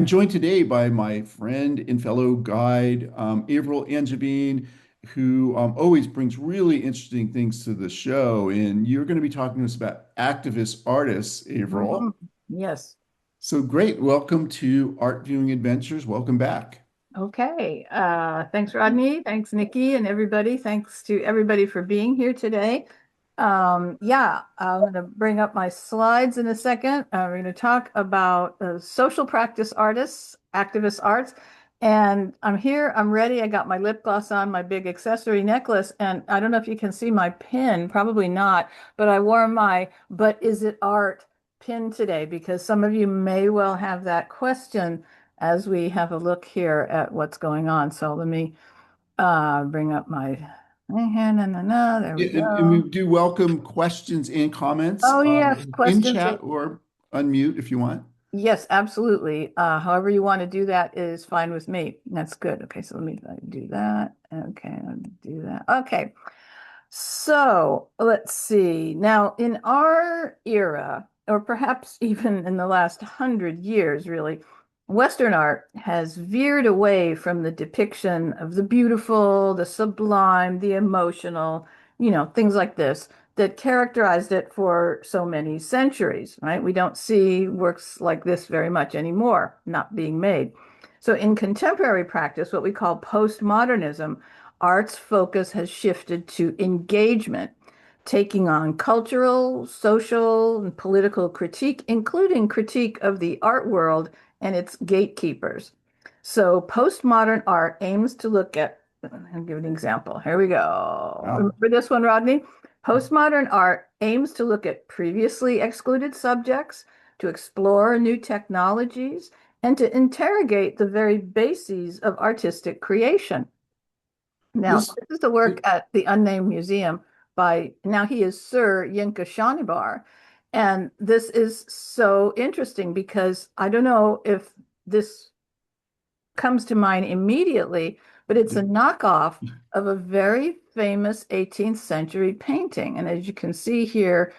I'm joined today by my friend and fellow guide, Avril Angevine, who always brings really interesting things to the show. And you're going to be talking to us about activist artists, Mhm. Avril. Yes. So great. Welcome to Art Viewing Adventures. Welcome back. Okay. Thanks, Rodney. Thanks, Nikki, and everybody. Thanks to everybody for being here today. Yeah, I'm going to bring up my slides in a second. We're going to talk about social practice artists, activist arts. And I'm here, I'm ready. I got my lip gloss on, my big accessory necklace, and I don't know if you can see my pin, probably not, but I wore my "But is it art" pin today because some of you may well have that question as we have a look here at what's going on. So let me bring up my there we Yeah, and we go. do welcome questions and comments Oh yes, in questions. chat or unmute if you want. Yes, absolutely. However you want to do that is fine with me. That's good. Okay, so let me do that. Okay, let me do that. Okay, so let's see. Now, in our era, or perhaps even in the last 100 years, really, Western art has veered away from the depiction of the beautiful, the sublime, the emotional, things like this that characterized it for so many centuries, right? We don't see works like this very much anymore, not being made. So in contemporary practice, what we call postmodernism, art's focus has shifted to engagement, taking on cultural, social, and political critique, including critique of the art world and its gatekeepers. So postmodern art aims to look at, I'll give an example. Here we go. Wow. Remember this one, Rodney? Postmodern art aims to look at previously excluded subjects, to explore new technologies, and to interrogate the very bases of artistic creation. Now, This, this is the work at the Unnamed Museum by, now he is Sir Yinka Shanibar. And this is so interesting because I don't know if this comes to mind immediately, but it's a knockoff of a very famous 18th century painting. And as you can see here,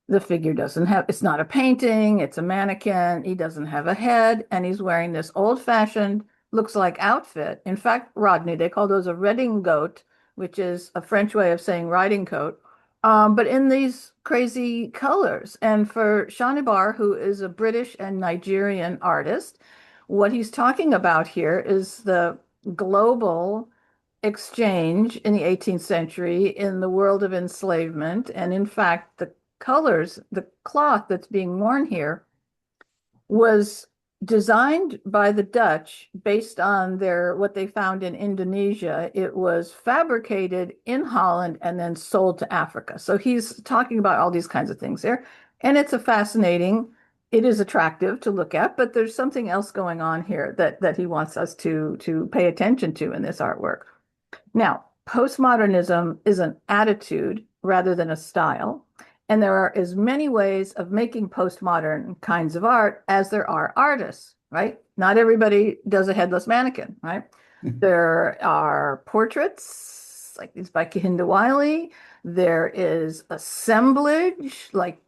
the figure doesn't have, it's not a painting, it's a mannequin. He doesn't have a head, and he's wearing this old-fashioned, looks like outfit. In fact, Rodney, they call those a redingote, which is a French way of saying riding coat, but in these crazy colors. And for Shanibar, who is a British and Nigerian artist, what he's talking about here is the global exchange in the 18th century in the world of enslavement. And in fact, the colors, the cloth that's being worn here was designed by the Dutch based on their what they found in Indonesia. It was fabricated in Holland and then sold to Africa. So he's talking about all these kinds of things there. And it's a fascinating, it is attractive to look at, but there's something else going on here that he wants us to pay attention to in this artwork. Now, postmodernism is an attitude rather than a style. And there are as many ways of making postmodern kinds of art as there are artists, right? Not everybody does a headless mannequin, right? There are portraits like these by Kehinde Wiley. There is assemblage, like,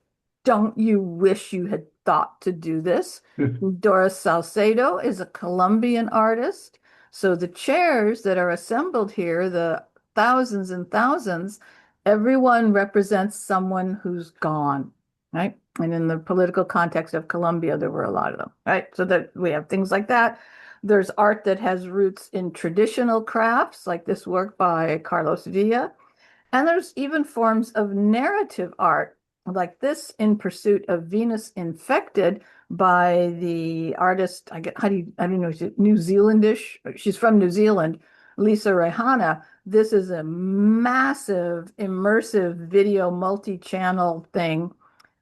don't you wish you had thought to do this? Doris Salcedo is a Colombian artist. So the chairs that are assembled here, the thousands and thousands, everyone represents someone who's gone, right? And in the political context of Colombia, there were a lot of them, right? So that we have things like that. There's art that has roots in traditional crafts, like this work by Carlos Villa. And there's even forms of narrative art, like this In Pursuit of Venus Infected by the artist, I get, how do you, I don't know, New Zealandish. She's from New Zealand, Lisa Rehana. This is a massive, immersive video multi-channel thing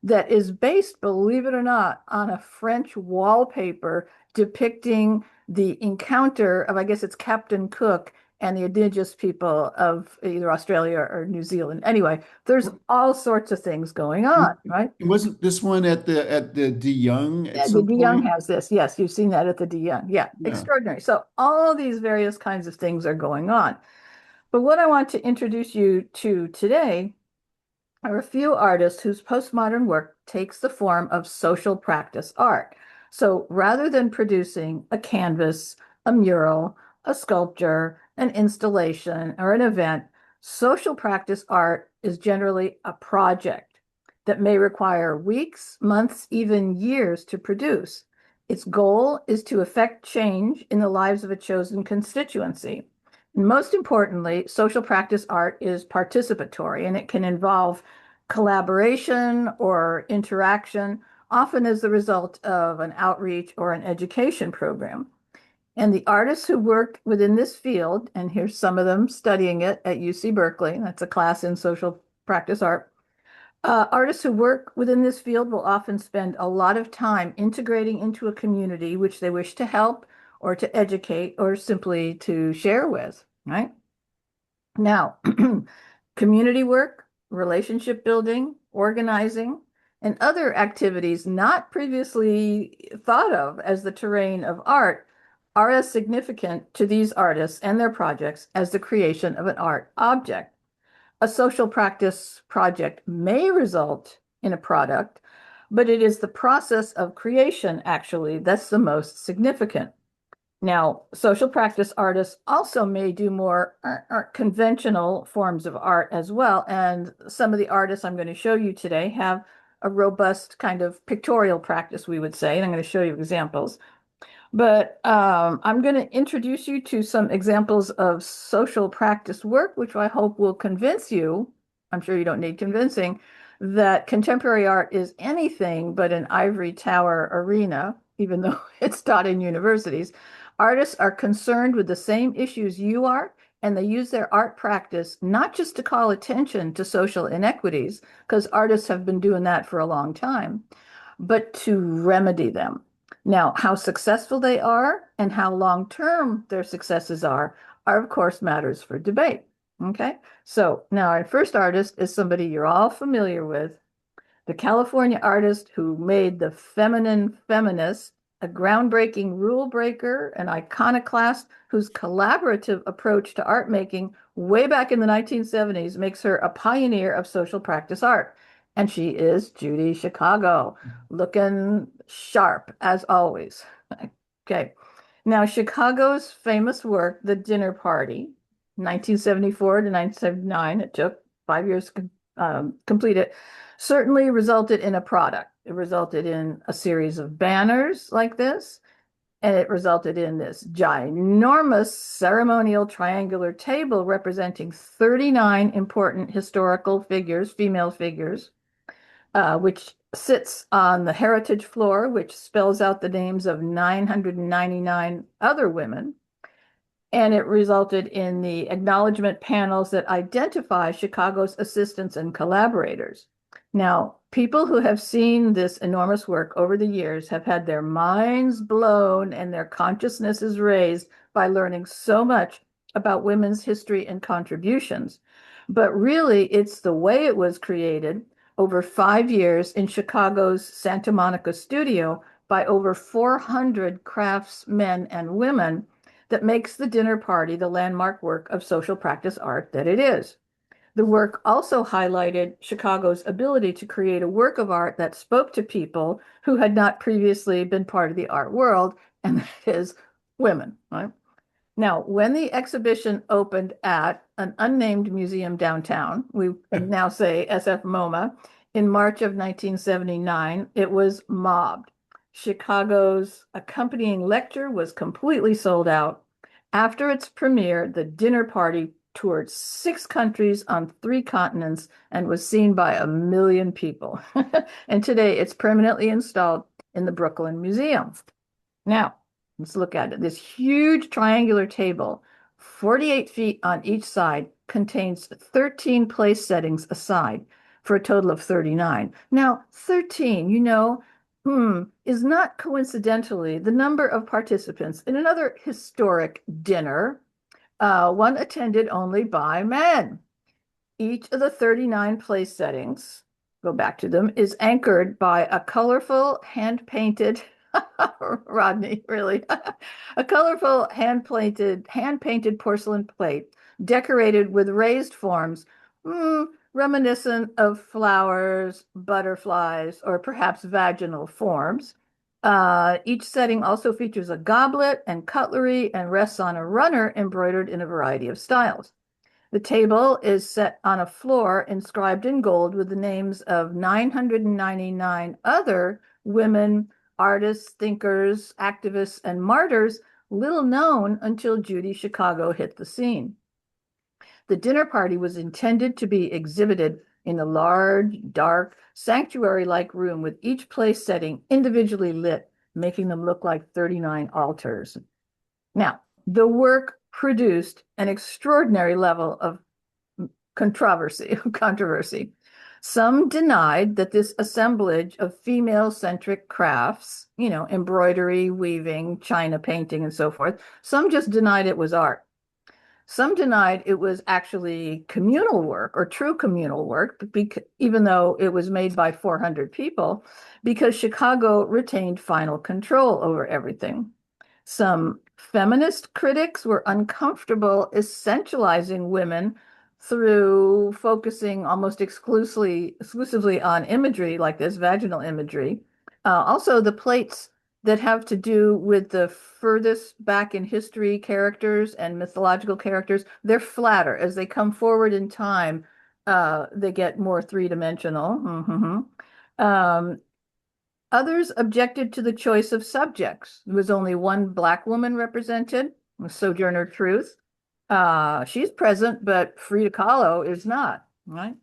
that is based, believe it or not, on a French wallpaper depicting the encounter of, I guess it's Captain Cook and the indigenous people of either Australia or New Zealand. Anyway, there's all sorts of things going on, right? Wasn't this one at the De Young at Yeah, the some De Young point? has this. Yes, you've seen that at the De Young. Yeah, Yeah. extraordinary. So all these various kinds of things are going on. But what I want to introduce you to today are a few artists whose postmodern work takes the form of social practice art. So rather than producing a canvas, a mural, a sculpture, an installation, or an event, social practice art is generally a project that may require weeks, months, even years to produce. Its goal is to effect change in the lives of a chosen constituency. Most importantly, social practice art is participatory and it can involve collaboration or interaction, often as the result of an outreach or an education program. And the artists who work within this field, and here's some of them studying it at UC Berkeley, that's a class in social practice art. Artists who work within this field will often spend a lot of time integrating into a community which they wish to help or to educate or simply to share with, right? Now, community work, relationship building, organizing, and other activities not previously thought of as the terrain of art are as significant to these artists and their projects as the creation of an art object. A social practice project may result in a product, but it is the process of creation, actually, that's the most significant. Now, social practice artists also may do more conventional forms of art as well. And some of the artists I'm going to show you today have a robust kind of pictorial practice, we would say. And I'm going to show you examples. But I'm going to introduce you to some examples of social practice work, which I hope will convince you, I'm sure you don't need convincing, that contemporary art is anything but an ivory tower arena, even though it's taught in universities. Artists are concerned with the same issues you are, and they use their art practice not just to call attention to social inequities, because artists have been doing that for a long time, but to remedy them. Now, how successful they are and how long-term their successes are, of course, matters for debate. Okay, so now our first artist is somebody you're all familiar with, the California artist who made the feminine feminist, a groundbreaking rule breaker, an iconoclast whose collaborative approach to art making way back in the 1970s makes her a pioneer of social practice art. And she is Judy Chicago, looking sharp as always. Okay. Now, Chicago's famous work, The Dinner Party, 1974 to 1979, it took 5 years to complete it, certainly resulted in a product. It resulted in a series of banners like this, and it resulted in this ginormous ceremonial triangular table representing 39 important historical figures, female figures, which sits on the heritage floor, which spells out the names of 999 other women. And it resulted in the acknowledgement panels that identify Chicago's assistants and collaborators. Now, people who have seen this enormous work over the years have had their minds blown and their consciousnesses raised by learning so much about women's history and contributions. But really, it's the way it was created over 5 years in Chicago's Santa Monica studio by over 400 craftsmen and women that makes the dinner party the landmark work of social practice art that it is. The work also highlighted Chicago's ability to create a work of art that spoke to people who had not previously been part of the art world, and that is women, right? Now, when the exhibition opened at an unnamed museum downtown, we now say SF MoMA, in March of 1979, it was mobbed. Chicago's accompanying lecture was completely sold out. After its premiere, the dinner party toured 6 countries on 3 continents and was seen by 1 million people. And today it's permanently installed in the Brooklyn Museum. Now, let's look at it. This huge triangular table, 48 feet on each side, contains 13 place settings aside for a total of 39. Now, 13, is not coincidentally the number of participants in another historic dinner, one attended only by men. Each of the 39 place settings, go back to them, is anchored by a colorful hand-painted, Rodney, really, a colorful hand-painted porcelain plate decorated with raised forms, reminiscent of flowers, butterflies, or perhaps vaginal forms. Each setting also features a goblet and cutlery and rests on a runner embroidered in a variety of styles. The table is set on a floor inscribed in gold with the names of 999 other women, artists, thinkers, activists, and martyrs, little known until Judy Chicago hit the scene. The dinner party was intended to be exhibited in a large, dark, sanctuary-like room with each place setting individually lit, making them look like 39 altars. Now, the work produced an extraordinary level of controversy. Some denied that this assemblage of female-centric crafts, embroidery, weaving, china painting, and so forth, some just denied it was art. Some denied it was actually communal work or true communal work, even though it was made by 400 people, because Chicago retained final control over everything. Some feminist critics were uncomfortable essentializing women through focusing almost exclusively on imagery like this, vaginal imagery. Also, the plates that have to do with the furthest back in history characters and mythological characters, they're flatter. As they come forward in time, they get more three-dimensional. Others objected to the choice of subjects. There was only one Black woman represented, Sojourner Truth. She's present, but Frida Kahlo is not, right?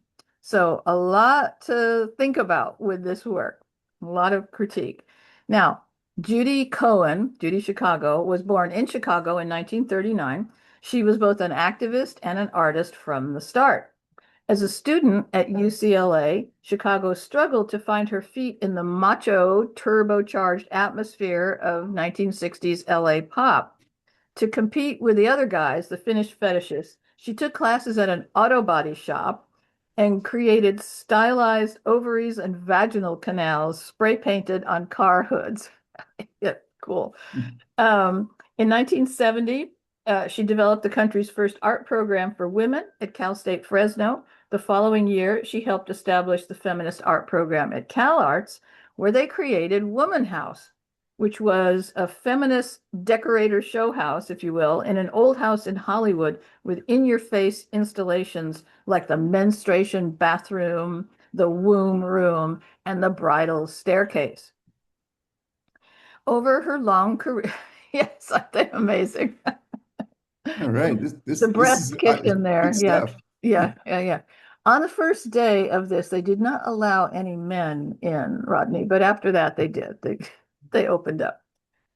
So a lot to think about with this work, a lot of critique. Now, Judy Chicago, was born in Chicago in 1939. She was both an activist and an artist from the start. As a student at UCLA, Chicago struggled to find her feet in the macho, turbocharged atmosphere of 1960s LA pop. To compete with the other guys, the Finnish fetishists, she took classes at an auto body shop and created stylized ovaries and vaginal canals spray painted on car hoods. Yeah, cool. In 1970, she developed the country's first art program for women at Cal State Fresno. The following year, she helped establish the feminist art program at Cal Arts, where they created Woman House, which was a feminist decorator show house, if you will, in an old house in Hollywood with in-your-face installations like the menstruation bathroom, the womb room, and the bridal staircase. Over her long career, yes, aren't they amazing? All right. This The this this is breast kitchen good there. Yeah. stuff. Yeah. On the first day of this, they did not allow any men in, Rodney, but after that they did. They opened up.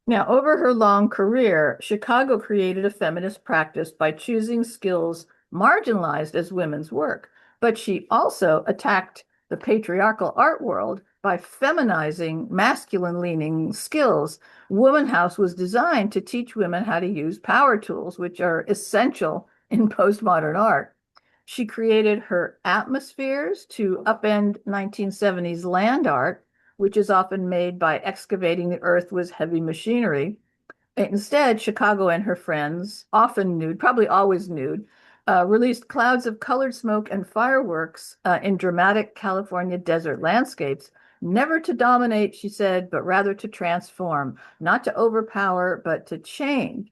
Now, over her long career, Chicago created a feminist practice by choosing skills marginalized as women's work, but she also attacked the patriarchal art world by feminizing masculine-leaning skills. Woman House was designed to teach women how to use power tools, which are essential in postmodern art. She created her atmospheres to upend 1970s land art, which is often made by excavating the earth with heavy machinery. Instead, Chicago and her friends, often nude, probably always nude, released clouds of colored smoke and fireworks in dramatic California desert landscapes, never to dominate, she said, but rather to transform, not to overpower, but to change.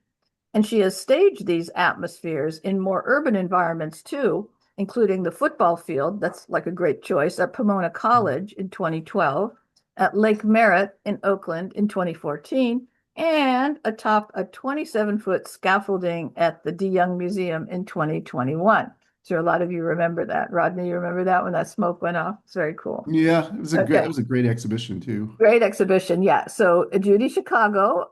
And she has staged these atmospheres in more urban environments too, including the football field, that's like a great choice, at Pomona College in 2012, at Lake Merritt in Oakland in 2014, and atop a 27-foot scaffolding at the DeYoung Museum in 2021. So a lot of you remember that. Rodney, you remember that when that smoke went off? It's very cool. Yeah, it Okay. was a great exhibition too. Great exhibition, yeah. So Judy Chicago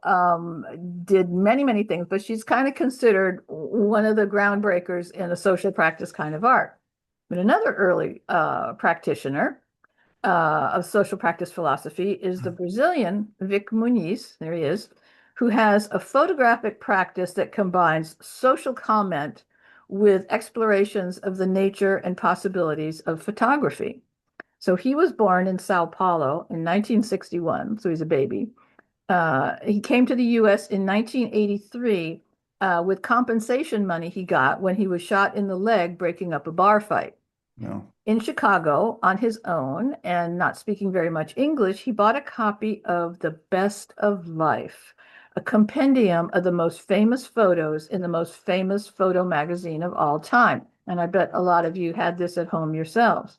did many things, but she's kind of considered one of the groundbreakers in a social practice kind of art. But another early practitioner of social practice philosophy is the Brazilian Vik Muniz, there he is, who has a photographic practice that combines social comment with explorations of the nature and possibilities of photography. So he was born in Sao Paulo in 1961, so he's a baby. He came to the US in 1983 with compensation money he got when he was shot in the leg breaking up a bar fight. No. In Chicago on his own and not speaking very much English, he bought a copy of The Best of Life, a compendium of the most famous photos in the most famous photo magazine of all time. And I bet a lot of you had this at home yourselves.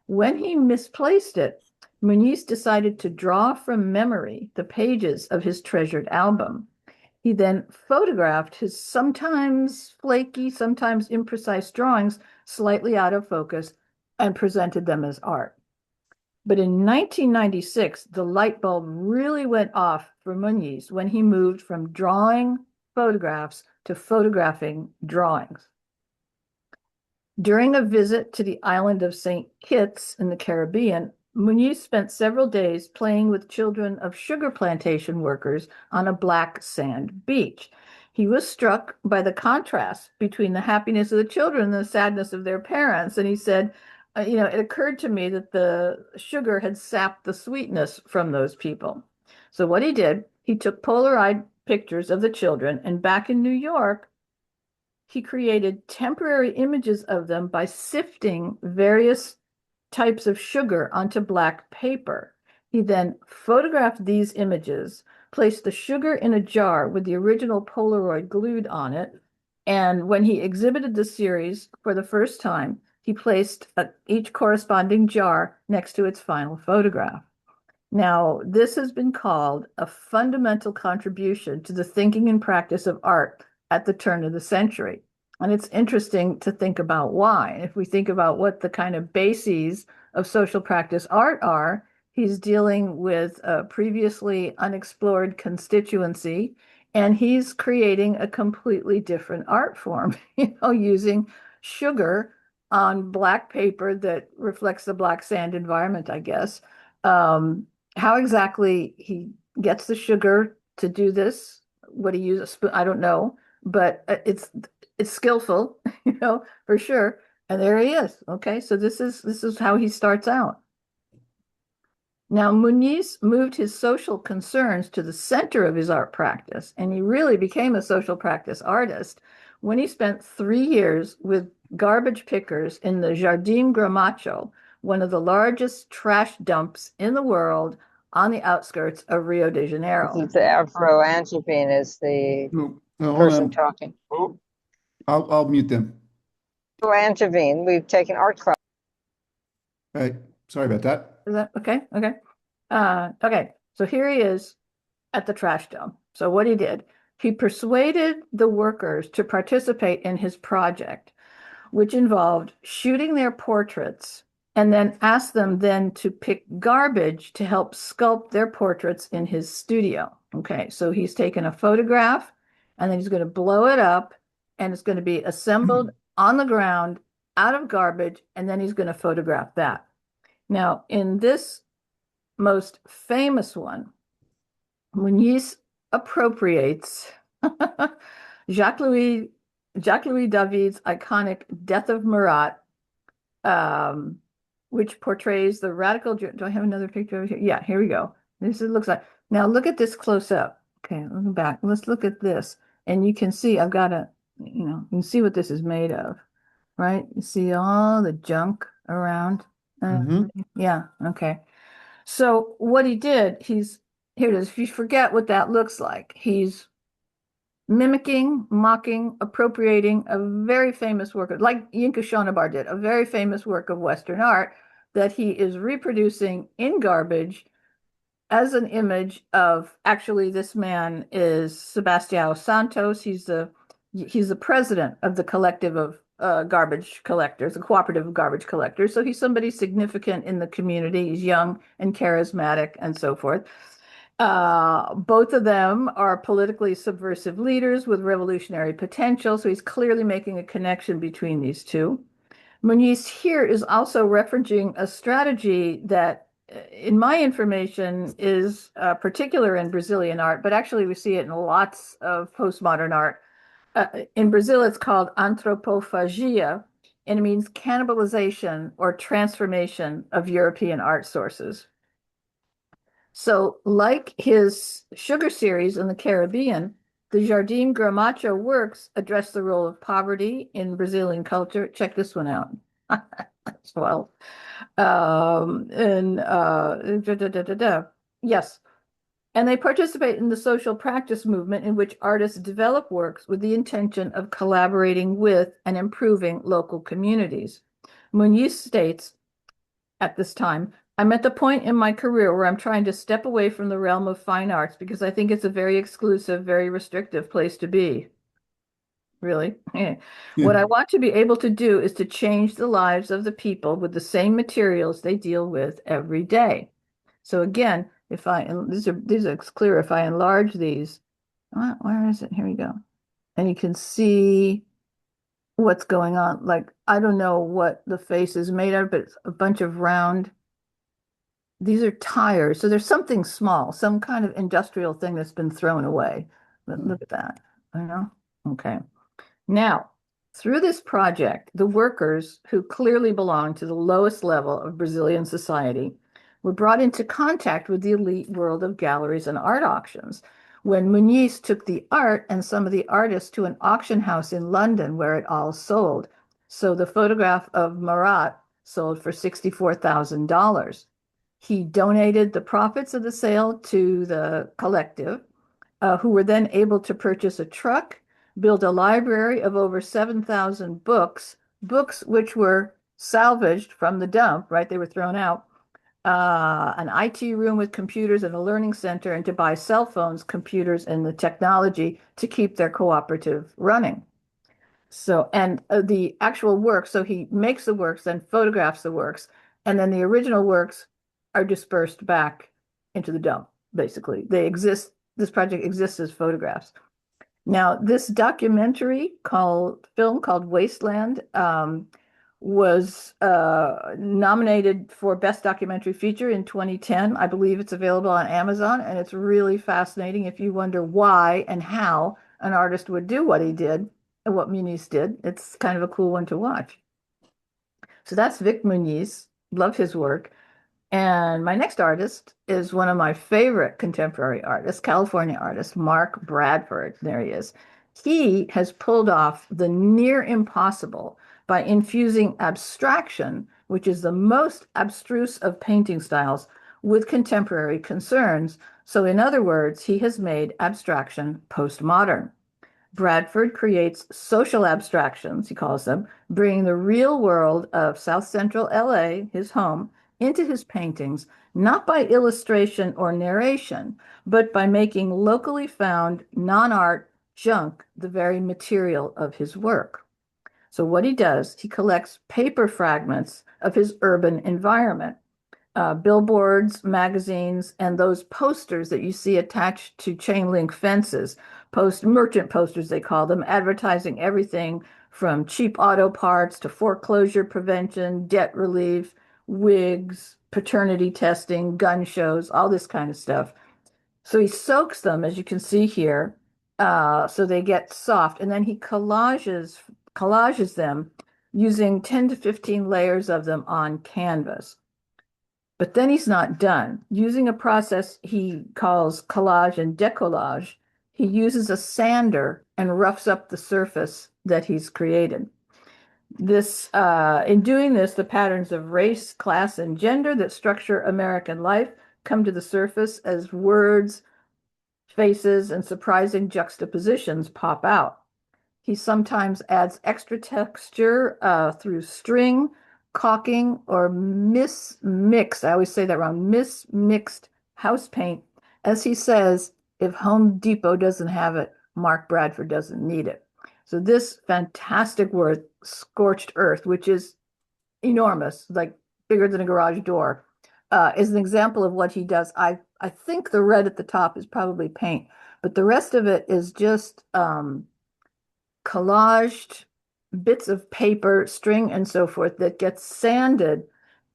When he misplaced it, Muniz decided to draw from memory the pages of his treasured album. He then photographed his sometimes flaky, sometimes imprecise drawings slightly out of focus and presented them as art. But in 1996, the light bulb really went off for Muniz when he moved from drawing photographs to photographing drawings. During a visit to the island of St. Kitts in the Caribbean, Muniz spent several days playing with children of sugar plantation workers on a black sand beach. He was struck by the contrast between the happiness of the children and the sadness of their parents. And he said, it occurred to me that the sugar had sapped the sweetness from those people. So what he did, he took Polaroid pictures of the children, and back in New York, he created temporary images of them by sifting various types of sugar onto black paper. He then photographed these images, placed the sugar in a jar with the original Polaroid glued on it, and when he exhibited the series for the first time, he placed each corresponding jar next to its final photograph. Now, this has been called a fundamental contribution to the thinking and practice of art at the turn of the century. And it's interesting to think about why. If we think about what the kind of bases of social practice art are, he's dealing with a previously unexplored constituency, and he's creating a completely different art form, using sugar on black paper that reflects the black sand environment, I guess. How exactly he gets the sugar to do this, what he uses, a spoon, I don't know, but it's skillful, for sure. And there he is. Okay, so this is how he starts out. Now, Muniz moved his social concerns to the center of his art practice, and he really became a social practice artist when he spent 3 years with garbage pickers in the Jardim Gramacho, one of the largest trash dumps in the world on the outskirts of Rio de Janeiro. This is Avril Angevine is the No, no, hold person on. talking. I'll mute them. Avril Angevine, we've taken art class. All right. Sorry about that. Is that okay? Okay. Okay. So here he is at the trash dump. So what he did, he persuaded the workers to participate in his project, which involved shooting their portraits and then asked them then to pick garbage to help sculpt their portraits in his studio. Okay, so he's taken a photograph and then he's going to blow it up and it's going to be assembled on the ground out of garbage, and then he's going to photograph that. Now, in this most famous one, Muniz appropriates Jacques-Louis David's iconic Death of Marat, which portrays the radical. Do I have another picture over here? Yeah, here we go. This looks like. Now look at this close up. Okay, looking back. Let's look at this, and you can see I've got you can see what this is made of, right? You see all the junk around. Yeah. Okay. So what he did, here it is. If you forget what that looks like, he's mimicking, mocking, appropriating a very famous work, like Yinka Shonibar did, a very famous work of Western art that he is reproducing in garbage as an image of, actually, this man is Sebastião Santos. He's the president of the collective of garbage collectors, a cooperative of garbage collectors. So he's somebody significant in the community. He's young and charismatic and so forth. Both of them are politically subversive leaders with revolutionary potential. So he's clearly making a connection between these two. Muniz here is also referencing a strategy that, in my information, is particular in Brazilian art, but actually we see it in lots of postmodern art. In Brazil, it's called anthropophagia, and it means cannibalization or transformation of European art sources. So, like his sugar series in the Caribbean, the Jardim Gramacho works address the role of poverty in Brazilian culture. Check this one out. Well, and yes. And they participate in the social practice movement in which artists develop works with the intention of collaborating with and improving local communities. Muniz states, at this time, I'm at the point in my career where I'm trying to step away from the realm of fine arts because I think it's a very exclusive, very restrictive place to be. Really? What I want to be able to do is to change the lives of the people with the same materials they deal with every day. So again, if I, and these are clear, if I enlarge these, where is it? Here we go. And you can see what's going on. Like, I don't know what the face is made of, but it's a bunch of round, these are tires. So there's something small, some kind of industrial thing that's been thrown away. But look at that. I know. Okay. Now, through this project, the workers who clearly belong to the lowest level of Brazilian society were brought into contact with the elite world of galleries and art auctions. When Muniz took the art and some of the artists to an auction house in London where it all sold. So the photograph of Marat sold for $64,000. He donated the profits of the sale to the collective, who were then able to purchase a truck, build a library of over 7,000 books, books which were salvaged from the dump, right? They were thrown out, an IT room with computers and a learning center, and to buy cell phones, computers, and the technology to keep their cooperative running. So, and the actual work, so he makes the works, then photographs the works, and then the original works are dispersed back into the dump, basically. They exist, this project exists as photographs. Now, this documentary film called Wasteland was nominated for Best Documentary Feature in 2010. I believe it's available on Amazon, and it's really fascinating if you wonder why and how an artist would do what he did and what Muniz did. It's kind of a cool one to watch. So that's Vik Muniz. Love his work. And my next artist is one of my favorite contemporary artists, California artist, Mark Bradford. There he is. He has pulled off the near impossible by infusing abstraction, which is the most abstruse of painting styles, with contemporary concerns. So, in other words, he has made abstraction postmodern. Bradford creates social abstractions, he calls them, bringing the real world of South Central LA, his home, into his paintings, not by illustration or narration, but by making locally found non-art junk the very material of his work. So what he does, he collects paper fragments of his urban environment, billboards, magazines, and those posters that you see attached to chain link fences, merchant posters, they call them, advertising everything from cheap auto parts to foreclosure prevention, debt relief, wigs, paternity testing, gun shows, all this kind of stuff. So he soaks them, as you can see here, so they get soft, and then he collages them using 10 to 15 layers of them on canvas. But then he's not done. Using a process he calls collage and decollage, he uses a sander and roughs up the surface that he's created. In doing this, the patterns of race, class, and gender that structure American life come to the surface as words, faces, and surprising juxtapositions pop out. He sometimes adds extra texture through string, caulking, or mismixed, I always say that wrong, mismixed house paint. As he says, if Home Depot doesn't have it, Mark Bradford doesn't need it. So this fantastic word, scorched earth, which is enormous, like bigger than a garage door, is an example of what he does. I think the red at the top is probably paint, but the rest of it is just collaged bits of paper, string, and so forth that gets sanded.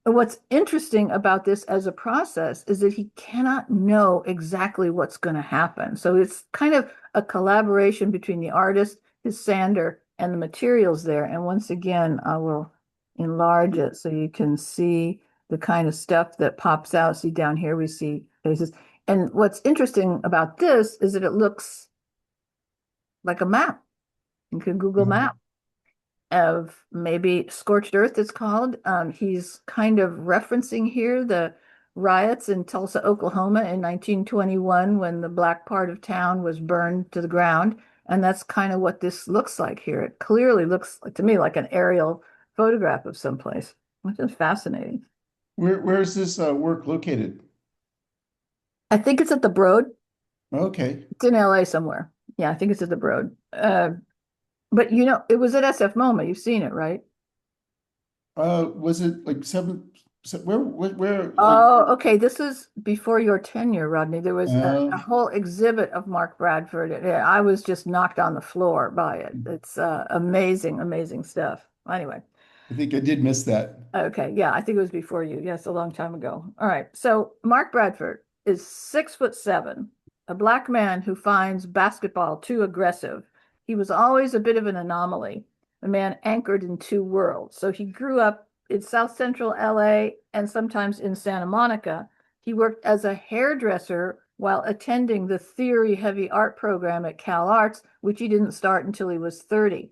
And what's interesting about this as a process is that he cannot know exactly what's going to happen. So it's kind of a collaboration between the artist, his sander, and the materials there. And once again, I will enlarge it so you can see the kind of stuff that pops out. See down here, we see faces. And what's interesting about this is that it looks like a map. You can Google Mhm. Map. of maybe Scorched Earth, it's called. He's kind of referencing here the riots in Tulsa, Oklahoma in 1921 when the black part of town was burned to the ground. And that's kind of what this looks like here. It clearly looks like, to me like an aerial photograph of someplace, which is fascinating. Where is this work located? I think it's at the Broad. Okay. It's in LA somewhere. Yeah, I think it's at the Broad. But it was at SF MoMA. You've seen it, right? Was it like where like Oh, okay. This is before your tenure, Rodney. There was a uh whole exhibit of Mark Bradford. I was just knocked on the floor by it. It's amazing, amazing stuff. Anyway, I think I did miss that. okay. Yeah, I think it was before you. Yes, a long time ago. All right. So Mark Bradford is 6'7", a black man who finds basketball too aggressive. He was always a bit of an anomaly, a man anchored in two worlds. So he grew up in South Central LA and sometimes in Santa Monica. He worked as a hairdresser while attending the theory heavy art program at Cal Arts, which he didn't start until he was 30.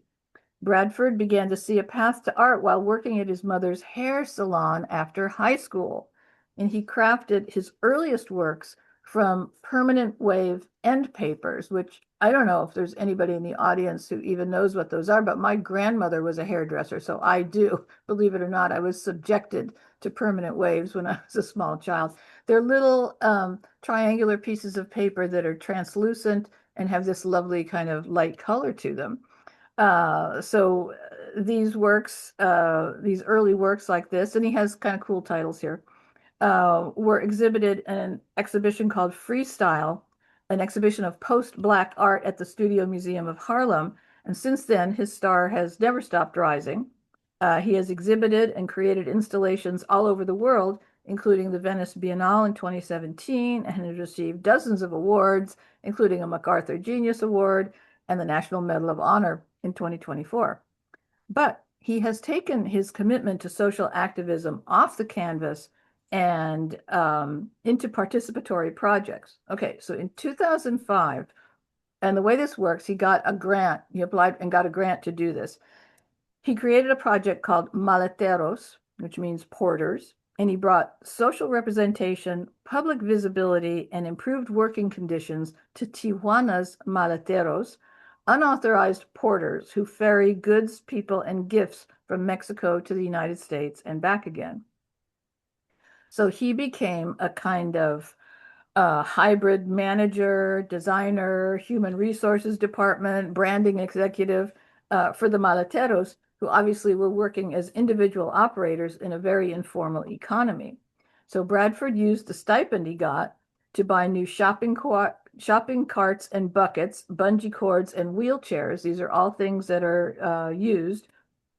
Bradford began to see a path to art while working at his mother's hair salon after high school, and he crafted his earliest works from permanent wave end papers, which I don't know if there's anybody in the audience who even knows what those are, but my grandmother was a hairdresser, so I do, believe it or not, I was subjected to permanent waves when I was a small child. They're little triangular pieces of paper that are translucent and have this lovely kind of light color to them. So these works, these early works like this, and he has kind of cool titles here, were exhibited in an exhibition called Freestyle, an exhibition of post-Black art at the Studio Museum of Harlem. And since then, his star has never stopped rising. He has exhibited and created installations all over the world, including the Venice Biennale in 2017, and has received dozens of awards, including a MacArthur Genius Award and the National Medal of Honor in 2024. But he has taken his commitment to social activism off the canvas and into participatory projects. Okay, so in 2005, and the way this works, he got a grant. He applied and got a grant to do this. He created a project called Maleteros, which means porters, and he brought social representation, public visibility, and improved working conditions to Tijuana's maleteros, unauthorized porters who ferry goods, people, and gifts from Mexico to the United States and back again. So he became a kind of hybrid manager, designer, human resources department, branding executive for the maleteros, who obviously were working as individual operators in a very informal economy. So Bradford used the stipend he got to buy new shopping carts and buckets, bungee cords, and wheelchairs. These are all things that are used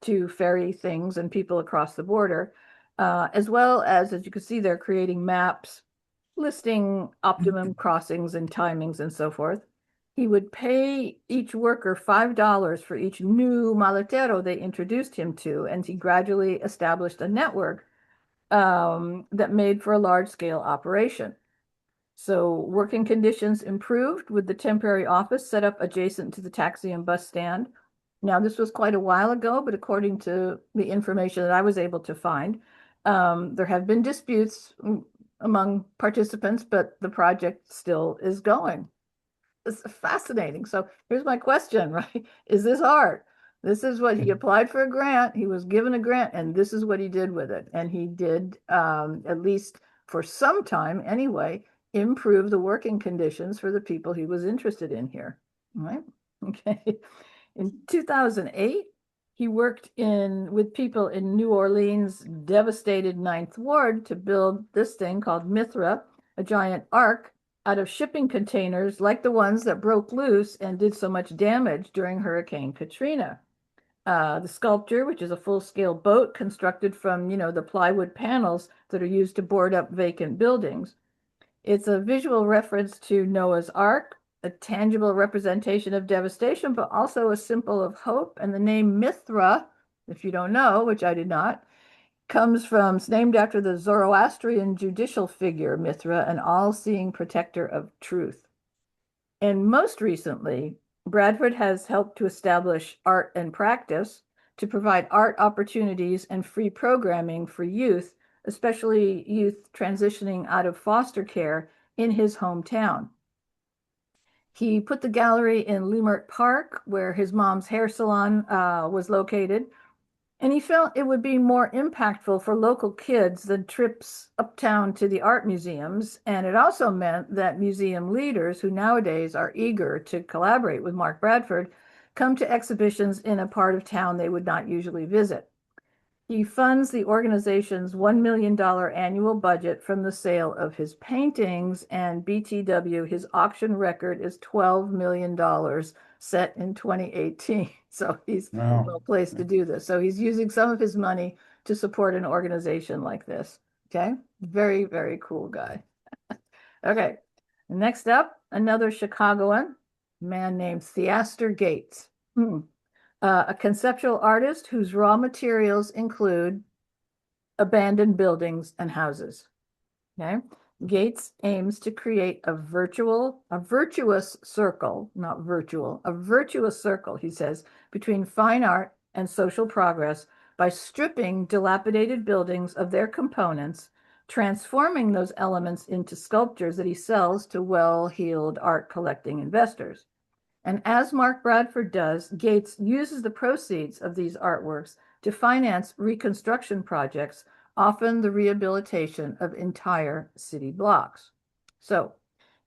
to ferry things and people across the border, as well as you can see, they're creating maps listing optimum crossings and timings and so forth. He would pay each worker $5 for each new maletero they introduced him to, and he gradually established a network that made for a large-scale operation. So working conditions improved with the temporary office set up adjacent to the taxi and bus stand. Now, this was quite a while ago, but according to the information that I was able to find, there have been disputes among participants, but the project still is going. It's fascinating. So here's my question, right? Is this art? This is what he applied for a grant. He was given a grant, and this is what he did with it. And he did, at least for some time anyway, improve the working conditions for the people he was interested in here. All right. Okay. In 2008, he worked with people in New Orleans' devastated Ninth Ward to build this thing called Mithra, a giant ark out of shipping containers like the ones that broke loose and did so much damage during Hurricane Katrina. The sculpture, which is a full-scale boat constructed from, the plywood panels that are used to board up vacant buildings. It's a visual reference to Noah's Ark, a tangible representation of devastation, but also a symbol of hope. And the name Mithra, if you don't know, which I did not, it's named after the Zoroastrian judicial figure Mithra, an all-seeing protector of truth. And most recently, Bradford has helped to establish Art and Practice, to provide art opportunities and free programming for youth, especially youth transitioning out of foster care in his hometown. He put the gallery in Leimert Park, where his mom's hair salon was located, and he felt it would be more impactful for local kids than trips uptown to the art museums. And it also meant that museum leaders, who nowadays are eager to collaborate with Mark Bradford, come to exhibitions in a part of town they would not usually visit. He funds the organization's $1 million annual budget from the sale of his paintings, and BTW, his auction record is $12 million set in 2018. So he's well Wow. placed to do this. So he's using some of his money to support an organization like this. Okay. Very, very cool guy. Okay. Next up, another Chicagoan, a man named Theaster Gates. A conceptual artist whose raw materials include abandoned buildings and houses. Okay. Gates aims to create a virtuous circle, not virtual, a virtuous circle, he says, between fine art and social progress by stripping dilapidated buildings of their components, transforming those elements into sculptures that he sells to well-heeled art collecting investors. And as Mark Bradford does, Gates uses the proceeds of these artworks to finance reconstruction projects, often the rehabilitation of entire city blocks. So,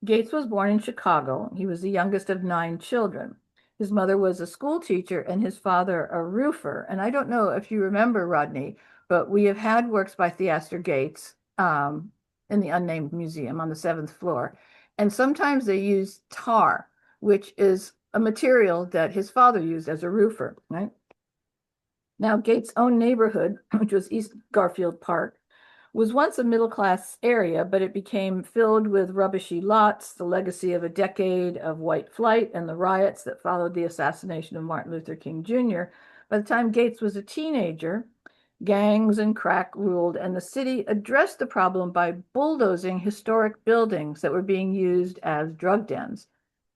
Gates was born in Chicago. He was the youngest of 9 children. His mother was a school teacher and his father a roofer. And I don't know if you remember, Rodney, but we have had works by Theaster Gates in the Unnamed Museum on the 7th floor. And sometimes they use tar, which is a material that his father used as a roofer, right? Now, Gates' own neighborhood, which was East Garfield Park, was once a middle-class area, but it became filled with rubbishy lots, the legacy of a decade of white flight and the riots that followed the assassination of Martin Luther King Jr. By the time Gates was a teenager, gangs and crack ruled, and the city addressed the problem by bulldozing historic buildings that were being used as drug dens.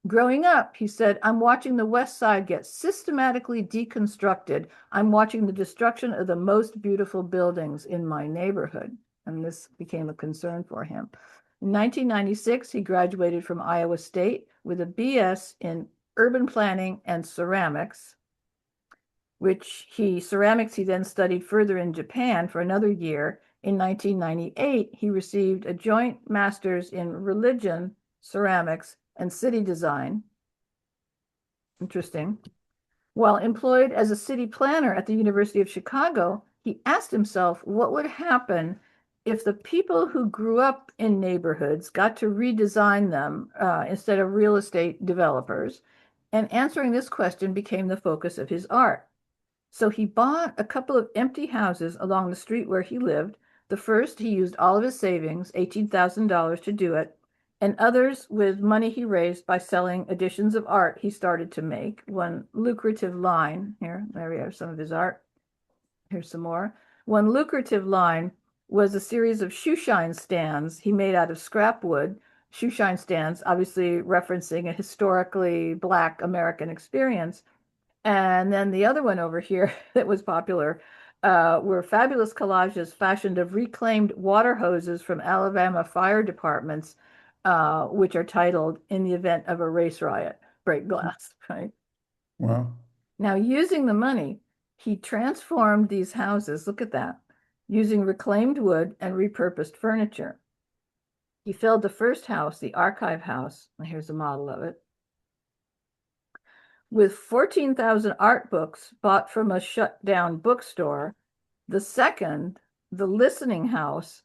Growing up, he said, I'm watching the West Side get systematically deconstructed. I'm watching the destruction of the most beautiful buildings in my neighborhood. And this became a concern for him. In 1996, he graduated from Iowa State with a BS in urban planning and ceramics, ceramics he then studied further in Japan for another year. In 1998, he received a joint master's in religion, ceramics, and city design. Interesting. While employed as a city planner at the University of Chicago, he asked himself what would happen if the people who grew up in neighborhoods got to redesign them instead of real estate developers. And answering this question became the focus of his art. So he bought a couple of empty houses along the street where he lived. The first, he used all of his savings, $18,000 to do it, and others with money he raised by selling editions of art he started to make. One lucrative line, there we have some of his art. Here's some more. One lucrative line was a series of shoeshine stands he made out of scrap wood. Shoeshine stands, obviously referencing a historically Black American experience. And then the other one over here that was popular were fabulous collages fashioned of reclaimed water hoses from Alabama fire departments, which are titled, "In the Event of a Race Riot, Break Glass," right? Wow. Now, using the money, he transformed these houses, look at that, using reclaimed wood and repurposed furniture. He filled the first house, the Archive House, here's a model of it, with 14,000 art books bought from a shut-down bookstore. The second, the Listening House,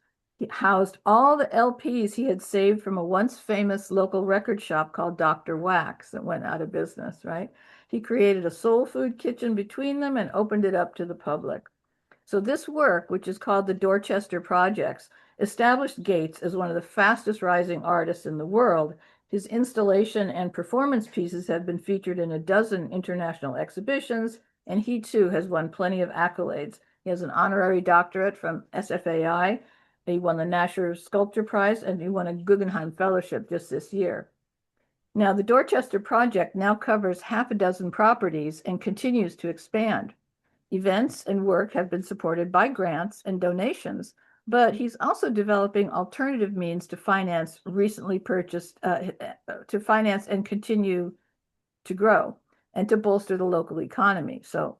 housed all the LPs he had saved from a once famous local record shop called Dr. Wax that went out of business, right? He created a soul food kitchen between them and opened it up to the public. So this work, which is called the Dorchester Projects, established Gates as one of the fastest rising artists in the world. His installation and performance pieces have been featured in a dozen international exhibitions, and he too has won plenty of accolades. He has an honorary doctorate from SFAI. He won the Nasher Sculpture Prize, and he won a Guggenheim Fellowship just this year. Now, the Dorchester Project now covers half a dozen properties and continues to expand. Events and work have been supported by grants and donations, but he's also developing alternative means to finance to finance and continue to grow and to bolster the local economy. So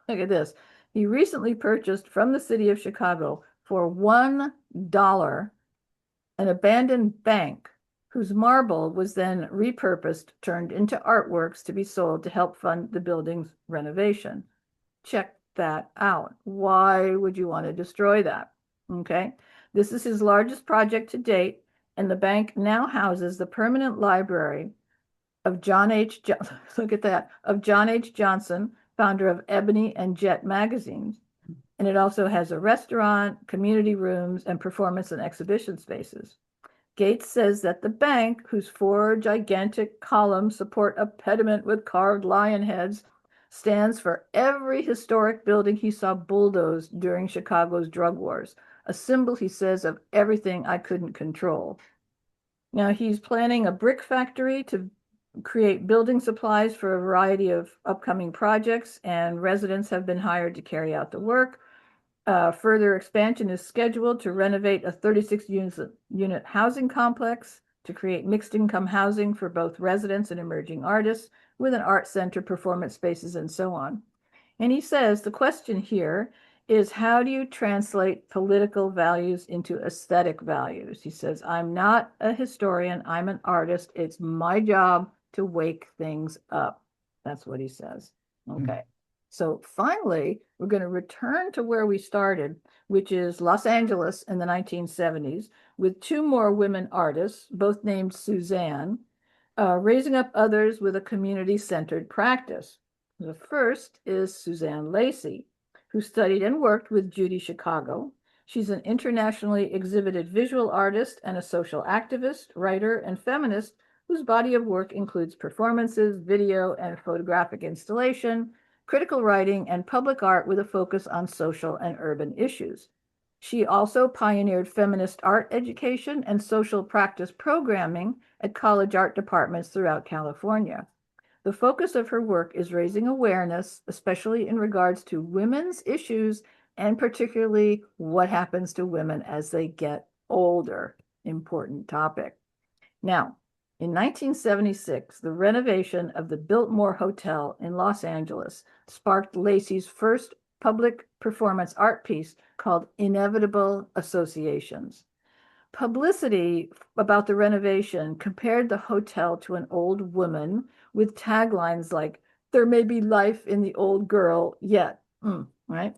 look at this. He recently purchased from the city of Chicago for $1 an abandoned bank whose marble was then repurposed, turned into artworks to be sold to help fund the building's renovation. Check that out. Why would you want to destroy that? Okay. This is his largest project to date, and the bank now houses the permanent library of John H. Look at that, of John H. Johnson, founder of Ebony and Jet magazines. And it also has a restaurant, community rooms, and performance and exhibition spaces. Gates says that the bank, whose 4 gigantic columns support a pediment with carved lion heads, stands for every historic building he saw bulldozed during Chicago's drug wars, a symbol, he says, of everything I couldn't control. Now, he's planning a brick factory to create building supplies for a variety of upcoming projects, and residents have been hired to carry out the work. Further expansion is scheduled to renovate a 36-unit housing complex to create mixed-income housing for both residents and emerging artists, with an art center, performance spaces, and so on. And he says the question here is, how do you translate political values into aesthetic values? He says, I'm not a historian, I'm an artist. It's my job to wake things up. That's what he says. Okay. So finally, we're going to return to where we started, which is Los Angeles in the 1970s, with 2 more women artists, both named Suzanne, raising up others with a community-centered practice. The first is Suzanne Lacy, who studied and worked with Judy Chicago. She's an internationally exhibited visual artist and a social activist, writer, and feminist whose body of work includes performances, video, and photographic installation, critical writing, and public art with a focus on social and urban issues. She also pioneered feminist art education and social practice programming at college art departments throughout California. The focus of her work is raising awareness, especially in regards to women's issues, and particularly what happens to women as they get older. Important topic. Now, in 1976, the renovation of the Biltmore Hotel in Los Angeles sparked Lacy's first public performance art piece called Inevitable Associations. Publicity about the renovation compared the hotel to an old woman with taglines like, there may be life in the old girl yet, right?